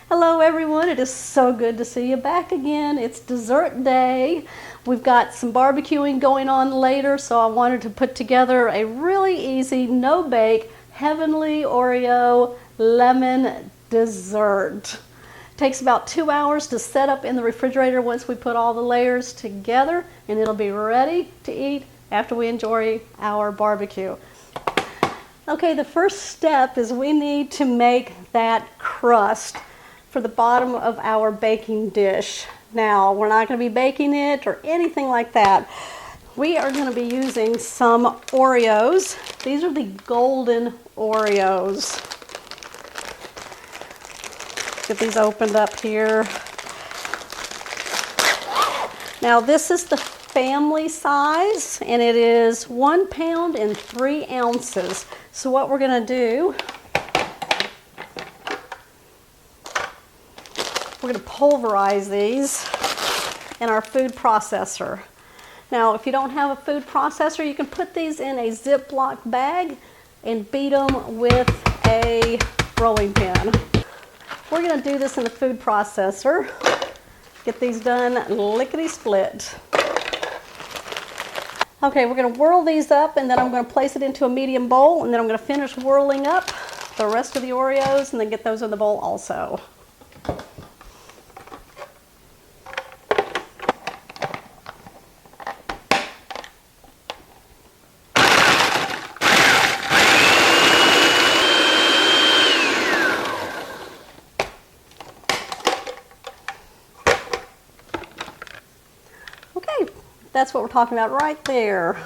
Hello everyone, it is so good to see you back again. It's dessert day. We've got some barbecuing going on later, so I wanted to put together a really easy, no-bake, heavenly Oreo lemon dessert. Takes about 2 hours to set up in the refrigerator once we put all the layers together, and it'll be ready to eat after we enjoy our barbecue. Okay, the first step is we need to make that crust for the bottom of our baking dish. Now, we're not going to be baking it or anything like that. We are going to be using some Oreos. These are the golden Oreos. Get these opened up here. Now, this is the family size, and it is 1 pound and 3 ounces. So what we're going to do, we're going to pulverize these in our food processor. Now, if you don't have a food processor, you can put these in a Ziploc bag and beat them with a rolling pin. We're going to do this in the food processor. Get these done lickety-split. Okay, we're going to whirl these up, and then I'm going to place it into a medium bowl, and then I'm going to finish whirling up the rest of the Oreos and then get those in the bowl also. Okay, that's what we're talking about right there.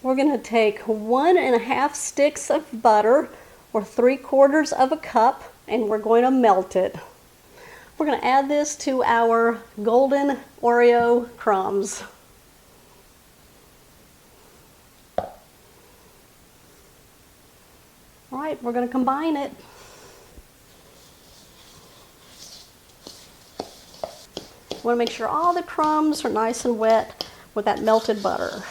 We're going to take 1.5 sticks of butter, or 3/4 of a cup, and we're going to melt it. We're going to add this to our golden Oreo crumbs. All right, we're going to combine it. We want to make sure all the crumbs are nice and wet with that melted butter.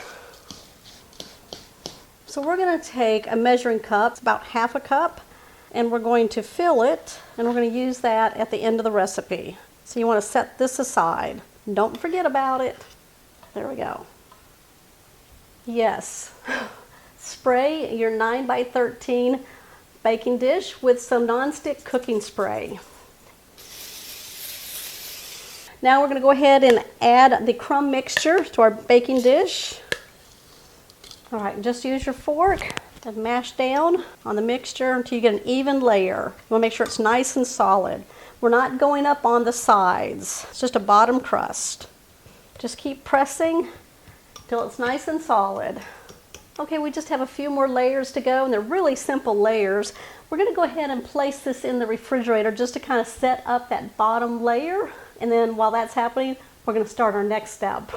So we're going to take a measuring cup, about 1/2 cup, and we're going to fill it, and we're going to use that at the end of the recipe. So you want to set this aside. Don't forget about it. There we go. Yes. Spray your 9x13 baking dish with some nonstick cooking spray. Now we're going to go ahead and add the crumb mixture to our baking dish. All right, just use your fork and mash down on the mixture until you get an even layer. You want to make sure it's nice and solid. We're not going up on the sides. It's just a bottom crust. Just keep pressing till it's nice and solid. Okay, we just have a few more layers to go, and they're really simple layers. We're going to go ahead and place this in the refrigerator just to kind of set up that bottom layer, and then while that's happening, we're going to start our next step.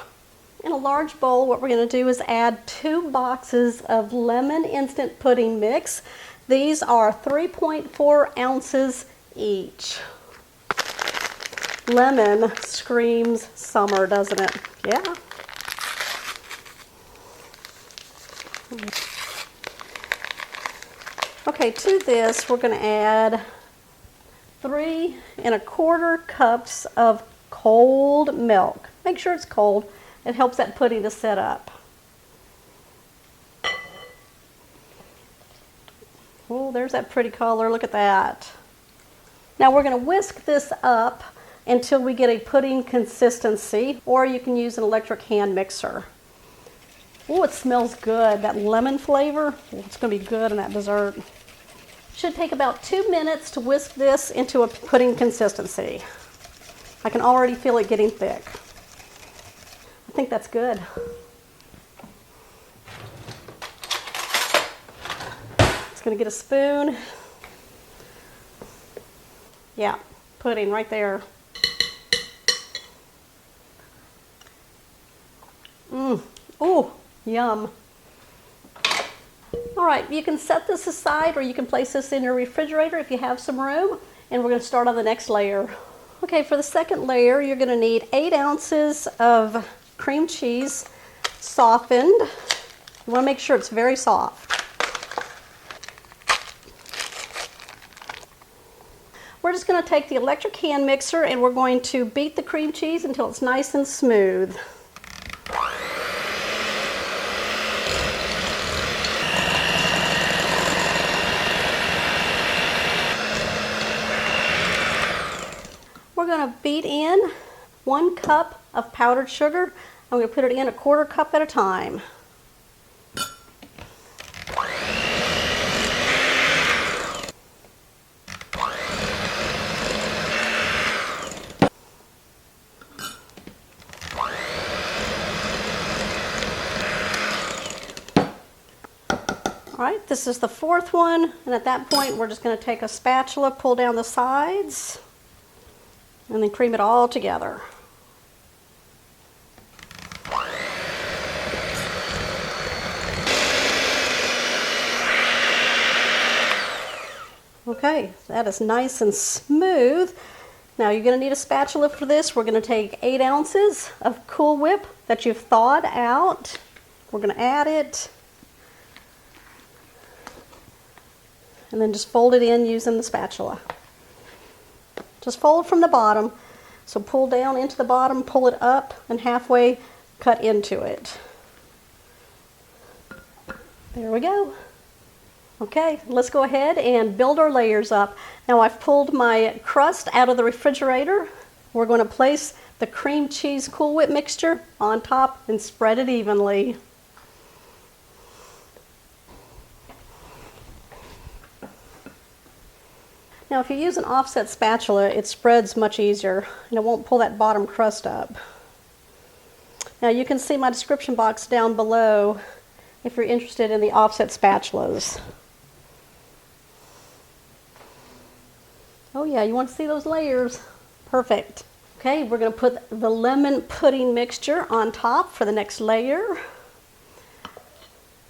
In a large bowl, what we're going to do is add 2 boxes of lemon instant pudding mix. These are 3.4 ounces each. Lemon screams summer, doesn't it? Yeah. Okay, to this, we're going to add 3¼ cups of cold milk. Make sure it's cold. It helps that pudding to set up. Oh, there's that pretty color. Look at that. Now we're going to whisk this up until we get a pudding consistency, or you can use an electric hand mixer. Oh, it smells good. That lemon flavor, it's going to be good in that dessert. Should take about 2 minutes to whisk this into a pudding consistency. I can already feel it getting thick. I think that's good. Just going to get a spoon Yeah, pudding right there. Ooh, yum. All right, you can set this aside or you can place this in your refrigerator if you have some room. And we're going to start on the next layer. Okay, for the second layer, you're going to need 8 ounces of cream cheese softened. You want to make sure it's very soft. We're just going to take the electric hand mixer and we're going to beat the cream cheese until it's nice and smooth. We're going to beat in 1 cup of powdered sugar. I'm going to put it in a 1/4 cup at a time. All right, this is the 4th one, and at that point we're just going to take a spatula, pull down the sides, and then cream it all together. Okay, that is nice and smooth. Now you're going to need a spatula for this. We're going to take 8 ounces of Cool Whip that you've thawed out. We're going to add it. And then just fold it in using the spatula. Just fold from the bottom. So pull down into the bottom, pull it up, and halfway cut into it. There we go. Okay, let's go ahead and build our layers up. Now I've pulled my crust out of the refrigerator. We're going to place the cream cheese Cool Whip mixture on top and spread it evenly. Now if you use an offset spatula, it spreads much easier and it won't pull that bottom crust up. Now you can see my description box down below if you're interested in the offset spatulas. Oh yeah, you want to see those layers? Perfect. Okay, we're going to put the lemon pudding mixture on top for the next layer.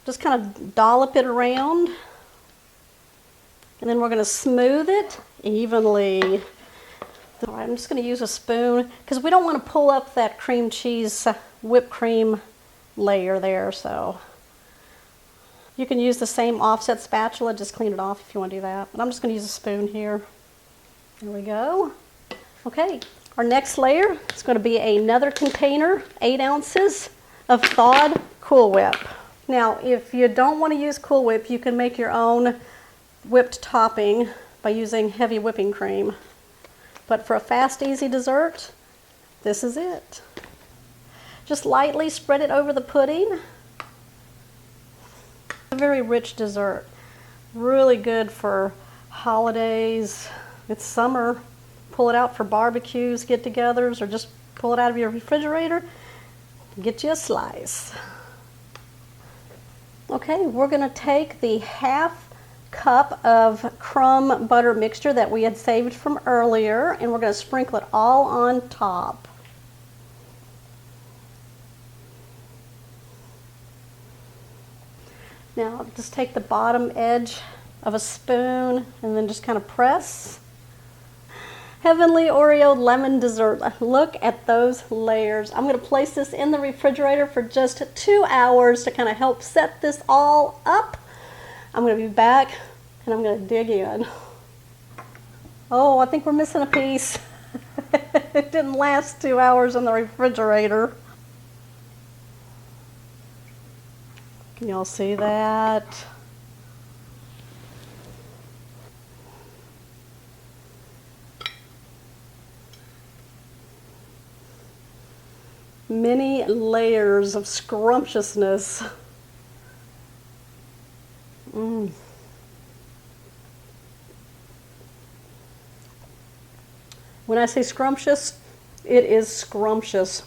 Just kind of dollop it around. And then we're going to smooth it evenly. All right, I'm just going to use a spoon because we don't want to pull up that cream cheese whipped cream layer there. So you can use the same offset spatula, just clean it off if you want to do that. But I'm just going to use a spoon here. There we go. Okay, our next layer is going to be another container, 8 ounces of thawed Cool Whip. Now, if you don't want to use Cool Whip, you can make your own whipped topping by using heavy whipping cream. But for a fast, easy dessert, this is it. Just lightly spread it over the pudding. A very rich dessert. Really good for holidays. It's summer. Pull it out for barbecues, get-togethers, or just pull it out of your refrigerator and get you a slice. Okay, we're going to take the 1/2 cup of crumb butter mixture that we had saved from earlier, and we're going to sprinkle it all on top. Now just take the bottom edge of a spoon and then just kind of press. Heavenly Oreo lemon dessert. Look at those layers. I'm going to place this in the refrigerator for just 2 hours to kind of help set this all up. I'm going to be back and I'm going to dig in. Oh, I think we're missing a piece. It didn't last 2 hours in the refrigerator. Can y'all see that? Many layers of scrumptiousness. When I say scrumptious, it is scrumptious.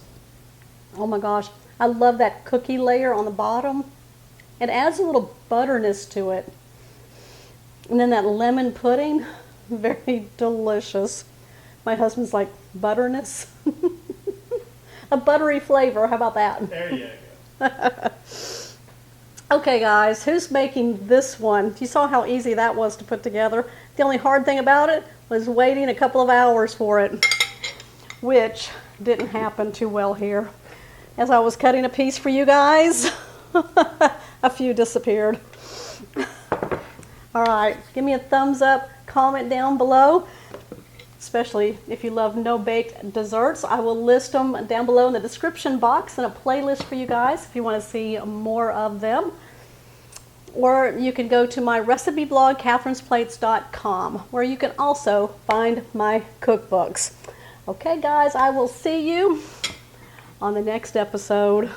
Oh my gosh, I love that cookie layer on the bottom. It adds a little butterness to it. And then that lemon pudding, Very delicious. My husband's like, butterness? A buttery flavor, how about that? There you go. Okay guys, who's making this one? You saw how easy that was to put together. The only hard thing about it was waiting a couple of hours for it, which didn't happen too well here. As I was cutting a piece for you guys, a few disappeared. All right, give me a thumbs up, comment down below, especially if you love no-bake desserts. I will list them down below in the description box in a playlist for you guys if you want to see more of them. Or you can go to my recipe blog, catherinesplates.com, where you can also find my cookbooks. Okay guys, I will see you on the next episode.